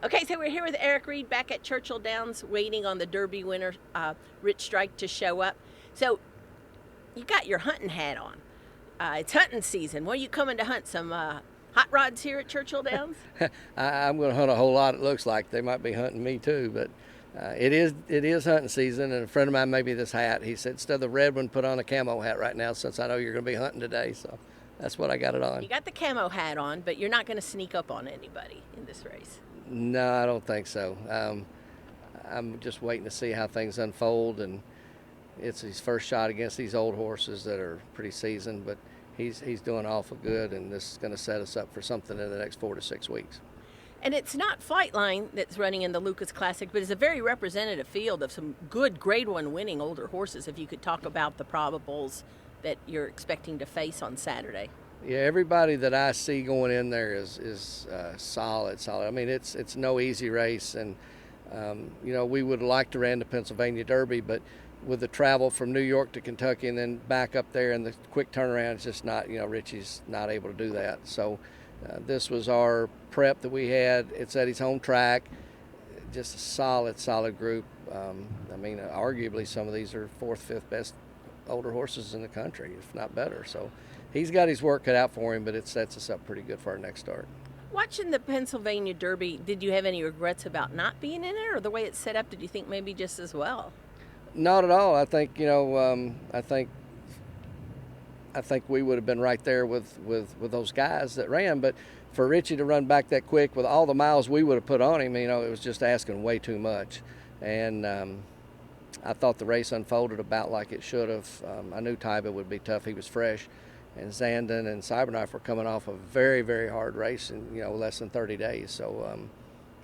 Okay, so we're here with Eric Reed back at Churchill Downs, waiting on the Derby winner, Rich Strike, to show up. So you got your hunting hat on. It's hunting season. What are you coming to hunt? Some hot rods here at Churchill Downs? I'm going to hunt a whole lot. It looks like they might be hunting me too, but it is hunting season. And a friend of mine made me this hat. He said, instead of the red one, put on a camo hat right now, since I know you're going to be hunting today. So that's what I got it on. You got the camo hat on, but you're not going to sneak up on anybody in this race. No, I don't think so. I'm just waiting to see how things unfold, and it's his first shot against these old horses that are pretty seasoned, but he's doing awful good, and this is going to set us up for something in the next 4 to 6 weeks. And it's not Flightline that's running in the Lukas Classic, but it's a very representative field of some good Grade 1 winning older horses. If you could talk about the probables that you're expecting to face on Saturday. Yeah, everybody that I see going in there is solid. I mean, it's no easy race, and we would like to run the Pennsylvania Derby, but with the travel from New York to Kentucky and then back up there and the quick turnaround, it's just not, Richie's not able to do that. So this was our prep that we had. It's at his home track, just a solid group. Arguably some of these are 4th, 5th best older horses in the country, if not better. So he's got his work cut out for him, but it sets us up pretty good for our next start. Watching the Pennsylvania Derby, did you have any regrets about not being in it, or the way it's set up, did you think maybe just as well? Not at all. I think I think we would have been right there with those guys that ran, but for Richie to run back that quick with all the miles we would have put on him, it was just asking way too much. And I thought the race unfolded about like it should have. I knew Tyba would be tough. He was fresh. And Zandon and Cyberknife were coming off a very, very hard race in, less than 30 days. So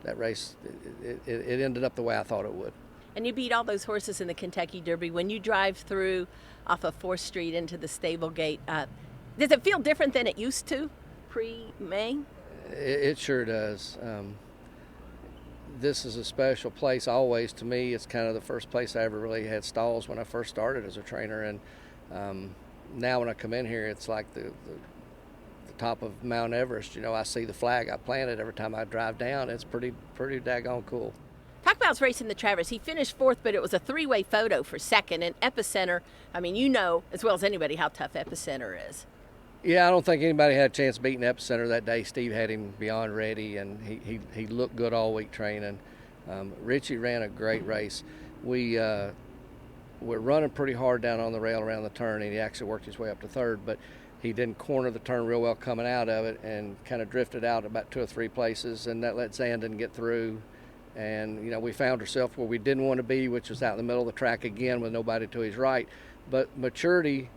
that race, it ended up the way I thought it would. And you beat all those horses in the Kentucky Derby. When you drive through off of 4th Street into the stable gate, does it feel different than it used to pre-May? It sure does. This is a special place always to me. It's kind of the first place I ever really had stalls when I first started as a trainer. And now when I come in here, it's like the top of Mount Everest. I see the flag I planted every time I drive down. It's pretty daggone cool. Talk about racing the Travers. He finished 4th, but it was a 3-way photo for 2nd. And Epicenter, you know as well as anybody how tough Epicenter is. Yeah, I don't think anybody had a chance beating Epicenter that day. Steve had him beyond ready, and he looked good all week training. Richie ran a great race. We're running pretty hard down on the rail around the turn, and he actually worked his way up to 3rd, but he didn't corner the turn real well coming out of it and kind of drifted out about 2 or 3 places, and that let Zandon get through. And, we found ourselves where we didn't want to be, which was out in the middle of the track again with nobody to his right. But maturity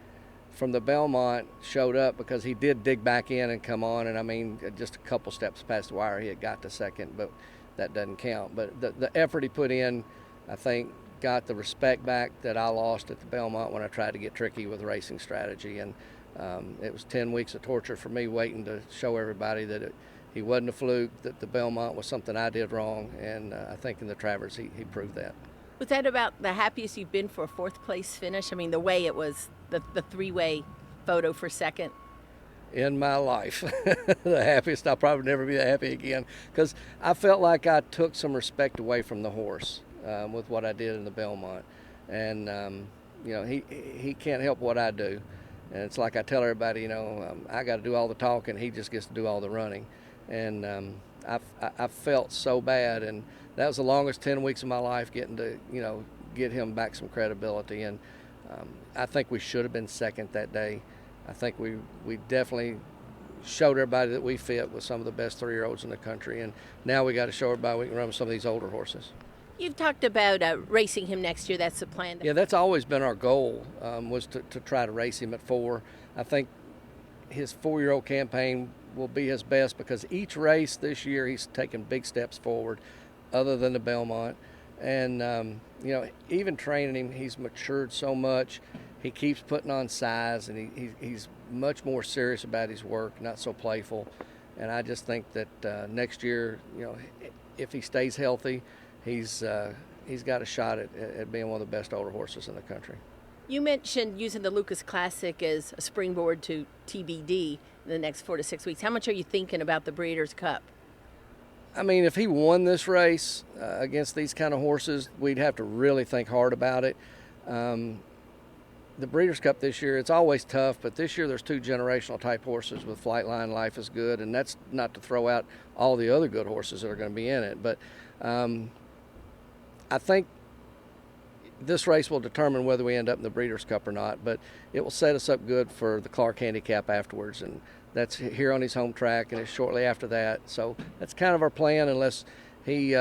from the Belmont showed up because he did dig back in and come on. And, just a couple steps past the wire, he had got to 2nd, but that doesn't count. But the effort he put in, I think, got the respect back that I lost at the Belmont when I tried to get tricky with racing strategy. And it was 10 weeks of torture for me waiting to show everybody that he wasn't a fluke, that the Belmont was something I did wrong, and I think in the Travers he proved that. Was that about the happiest you've been for a 4th place finish? The way it was, the 3-way photo for 2nd? In my life, the happiest. I'll probably never be that happy again, because I felt like I took some respect away from the horse with what I did in the Belmont. And, he can't help what I do. And it's like I tell everybody, I got to do all the talking, he just gets to do all the running. And I felt so bad, and that was the longest 10 weeks of my life, getting to get him back some credibility. And I think we should have been 2nd that day. I think we definitely showed everybody that we fit with some of the best 3-year-olds in the country, and now we got to show everybody we can run with some of these older horses. You've talked about racing him next year. That's the plan. Yeah, that's always been our goal, was to try to race him at 4. I think his 4-year-old campaign will be his best, because each race this year he's taken big steps forward other than the Belmont. And, even training him, he's matured so much. He keeps putting on size, and he's much more serious about his work, not so playful. And I just think that next year, if he stays healthy, he's got a shot at being one of the best older horses in the country. You mentioned using the Lukas Classic as a springboard to TBD in the next 4 to 6 weeks. How much are you thinking about the Breeders' Cup? I mean, if he won this race against these kind of horses, we'd have to really think hard about it. The Breeders' Cup this year, it's always tough, but this year there's 2 generational type horses with Flightline, Life is Good, and that's not to throw out all the other good horses that are going to be in it. But I think this race will determine whether we end up in the Breeders' Cup or not, but it will set us up good for the Clark Handicap afterwards, and that's here on his home track, and it's shortly after that. So that's kind of our plan, unless he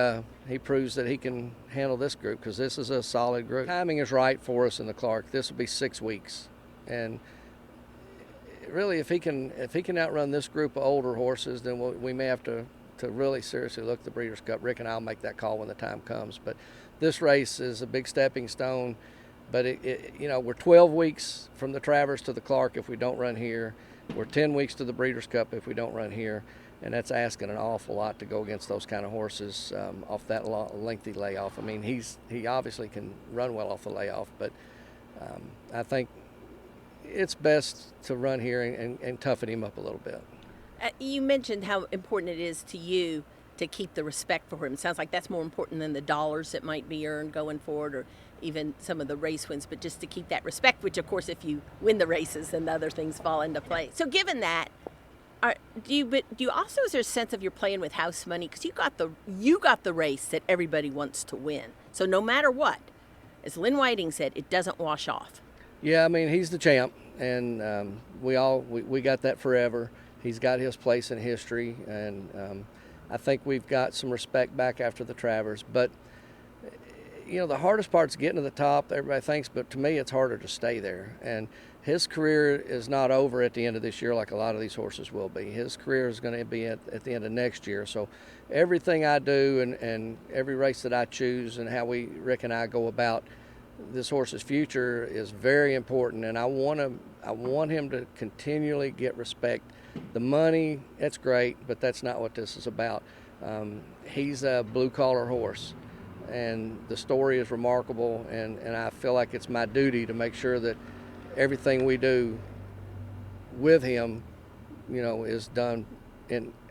proves that he can handle this group, because this is a solid group. Timing is right for us in the Clark. This will be 6 weeks, and really, if he can outrun this group of older horses, then we may have to really seriously look at the Breeders' Cup. Rick and I'll make that call when the time comes. But this race is a big stepping stone. But we're 12 weeks from the Travers to the Clark if we don't run here. We're 10 weeks to the Breeders' Cup if we don't run here, and that's asking an awful lot to go against those kind of horses off that lengthy layoff. I mean, he obviously can run well off the layoff, but I think it's best to run here and toughen him up a little bit. You mentioned how important it is to you to keep the respect for him. It sounds like that's more important than the dollars that might be earned going forward, or even some of the race wins, but just to keep that respect, which of course if you win the races, then the other things fall into place. So given that, do you also, is there a sense of you're playing with house money? Because you got the race that everybody wants to win. So no matter what, as Lynn Whiting said, it doesn't wash off. Yeah, I mean, he's the champ, and we got that forever. He's got his place in history, and I think we've got some respect back after the Travers. But the hardest part's getting to the top. Everybody thinks, but to me, it's harder to stay there. And his career is not over at the end of this year like a lot of these horses will be. His career is going to be at the end of next year. So everything I do and every race that I choose and how Rick and I go about this horse's future is very important. And I want him to continually get respect. The money, that's great, but that's not what this is about. He's a blue-collar horse, and the story is remarkable, and I feel like it's my duty to make sure that everything we do with him, is done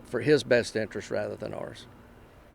for his best interest rather than ours.